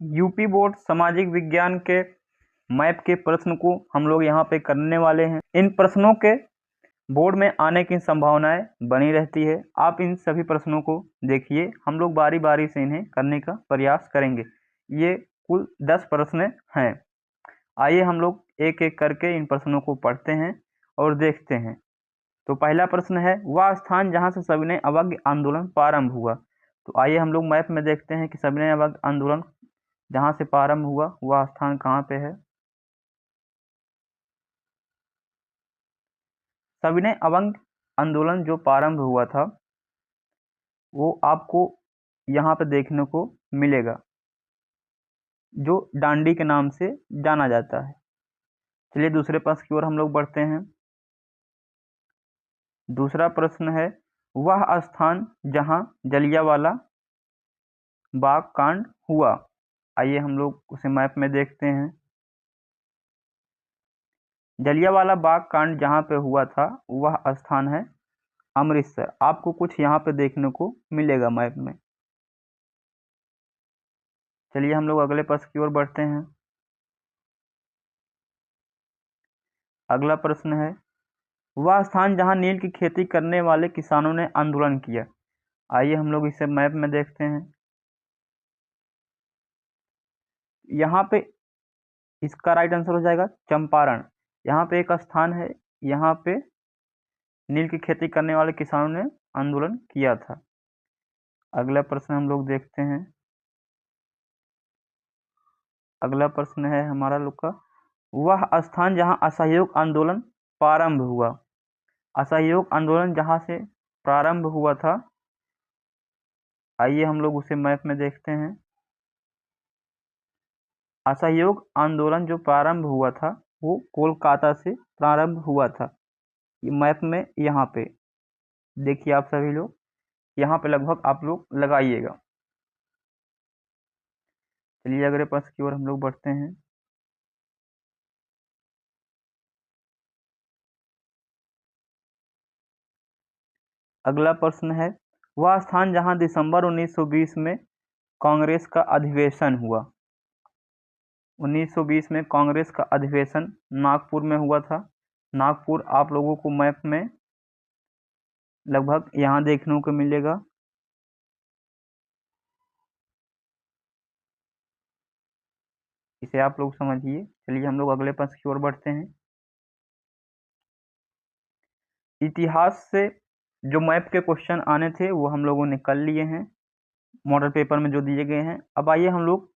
UP board सामाजिक विज्ञान के मैप के प्रश्न को हम लोग यहाँ पे करने वाले हैं। इन प्रश्नों के बोर्ड में आने की संभावनाएं बनी रहती है। आप इन सभी प्रश्नों को देखिए, हम लोग बारी बारी से इन्हें करने का प्रयास करेंगे। ये कुल 10 प्रश्न हैं। आइए हम लोग एक एक करके इन प्रश्नों को पढ़ते हैं और देखते हैं। तो पहला प्रश्न है, वह स्थान जहाँ से सविनय अवज्ञा आंदोलन प्रारंभ हुआ। तो आइए हम लोग मैप में देखते हैं कि सविनय अवज्ञा आंदोलन जहाँ से प्रारंभ हुआ वह स्थान कहाँ पे है। सविनय अवज्ञा आंदोलन जो प्रारंभ हुआ था वो आपको यहाँ पे देखने को मिलेगा, जो डांडी के नाम से जाना जाता है। चलिए दूसरे प्रश्न की ओर हम लोग बढ़ते हैं। दूसरा प्रश्न है, वह स्थान जहाँ जलियांवाला बाग कांड हुआ। आइए हम लोग उसे मैप में देखते हैं। जलियांवाला बाग कांड जहाँ पे हुआ था वह स्थान है अमृतसर। आपको कुछ यहाँ पे देखने को मिलेगा मैप में। चलिए हम लोग अगले प्रश्न की ओर बढ़ते हैं। अगला प्रश्न है, वह स्थान जहाँ नील की खेती करने वाले किसानों ने आंदोलन किया। आइए हम लोग इसे मैप में देखते हैं। यहाँ पे इसका राइट आंसर हो जाएगा चंपारण। यहाँ पे एक स्थान है, यहाँ पे नील की खेती करने वाले किसानों ने आंदोलन किया था। अगला प्रश्न हम लोग देखते हैं। अगला प्रश्न है हमारा लोग का, वह स्थान जहाँ असहयोग आंदोलन प्रारंभ हुआ। असहयोग आंदोलन जहाँ से प्रारंभ हुआ था, आइए हम लोग उसे मैप में देखते हैं। असहयोग आंदोलन जो प्रारंभ हुआ था वो कोलकाता से प्रारंभ हुआ था। ये मैप में यहाँ पे देखिए, आप सभी लोग यहाँ पे लगभग आप लोग लगाइएगा। चलिए अगले प्रश्न की ओर हम लोग बढ़ते हैं। अगला प्रश्न है, वह स्थान जहां दिसंबर 1920 में कांग्रेस का अधिवेशन हुआ। 1920 में कांग्रेस का अधिवेशन नागपुर में हुआ था। नागपुर आप लोगों को मैप में लगभग यहाँ देखने को मिलेगा। इसे आप लोग समझिए। चलिए हम लोग अगले प्रश्न की ओर बढ़ते हैं। इतिहास से जो मैप के क्वेश्चन आने थे वो हम लोगों ने कर लिए हैं, मॉडल पेपर में जो दिए गए हैं। अब आइए हम लोग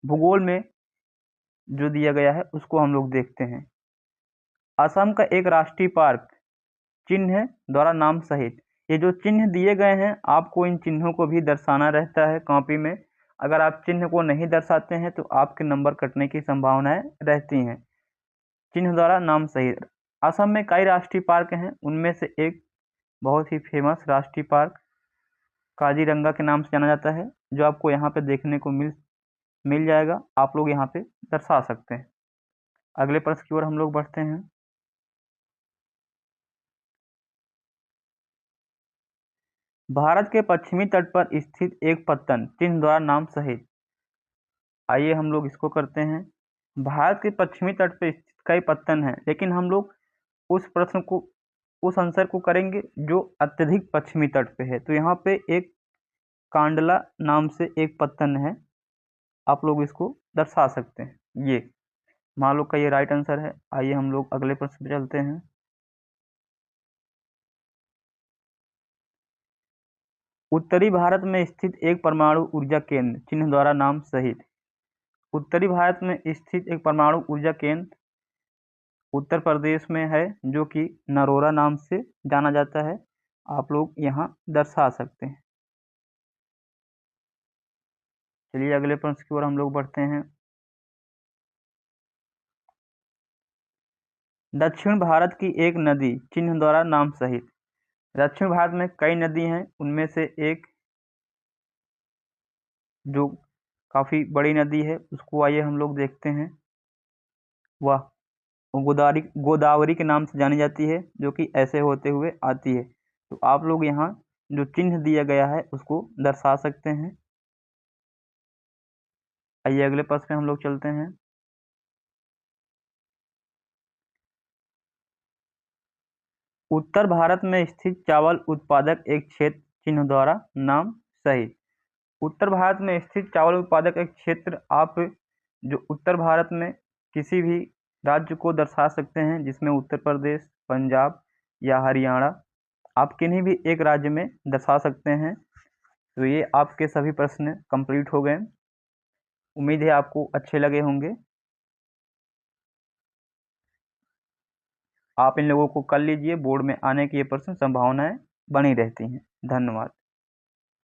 भूगोल में जो दिया गया है उसको हम लोग देखते हैं। असम का एक राष्ट्रीय पार्क चिन्ह द्वारा नाम सहित। ये जो चिन्ह दिए गए हैं आपको इन चिन्हों को भी दर्शाना रहता है कॉपी में। अगर आप चिन्ह को नहीं दर्शाते हैं तो आपके नंबर कटने की संभावनाएं रहती हैं। चिन्ह द्वारा नाम सहित। असम में कई राष्ट्रीय पार्क हैं, उनमें से एक बहुत ही फेमस राष्ट्रीय पार्क काजीरंगा के नाम से जाना जाता है, जो आपको यहाँ पे देखने को मिल जाएगा। आप लोग यहाँ पे दर्शा सकते हैं। अगले प्रश्न की ओर हम लोग बढ़ते हैं। भारत के पश्चिमी तट पर स्थित एक पत्तन चिन्ह द्वारा नाम सहित। आइए हम लोग इसको करते हैं। भारत के पश्चिमी तट पर स्थित कई पत्तन हैं, लेकिन हम लोग उस प्रश्न को उस आंसर को करेंगे जो अत्यधिक पश्चिमी तट पे है। तो यहाँ पे एक कांडला नाम से एक पत्तन है, आप लोग इसको दर्शा सकते हैं। ये मान लो का ये राइट आंसर है। आइए हम लोग अगले प्रश्न पे चलते हैं। उत्तरी भारत में स्थित एक परमाणु ऊर्जा केंद्र चिन्ह द्वारा नाम सहित। उत्तरी भारत में स्थित एक परमाणु ऊर्जा केंद्र उत्तर प्रदेश में है, जो कि नरोरा नाम से जाना जाता है। आप लोग यहाँ दर्शा सकते हैं। चलिए अगले प्रश्न की ओर हम लोग बढ़ते हैं। दक्षिण भारत की एक नदी चिन्ह द्वारा नाम सहित। दक्षिण भारत में कई नदी हैं, उनमें से एक जो काफ़ी बड़ी नदी है उसको आइए हम लोग देखते हैं। वह गोदावरी के नाम से जानी जाती है, जो कि ऐसे होते हुए आती है। तो आप लोग यहाँ जो चिन्ह दिया गया है उसको दर्शा सकते हैं। आइए अगले प्रश्न पे हम लोग चलते हैं। उत्तर भारत में स्थित चावल उत्पादक एक क्षेत्र चिन्ह द्वारा नाम सहित। उत्तर भारत में स्थित चावल उत्पादक एक क्षेत्र, आप जो उत्तर भारत में किसी भी राज्य को दर्शा सकते हैं, जिसमें उत्तर प्रदेश, पंजाब या हरियाणा, आप किन्हीं भी एक राज्य में दर्शा सकते हैं। तो ये आपके सभी प्रश्न कंप्लीट हो गए। उम्मीद है आपको अच्छे लगे होंगे। आप इन लोगों को कर लीजिए, बोर्ड में आने की ये प्रश्न संभावनाएं बनी रहती हैं। धन्यवाद।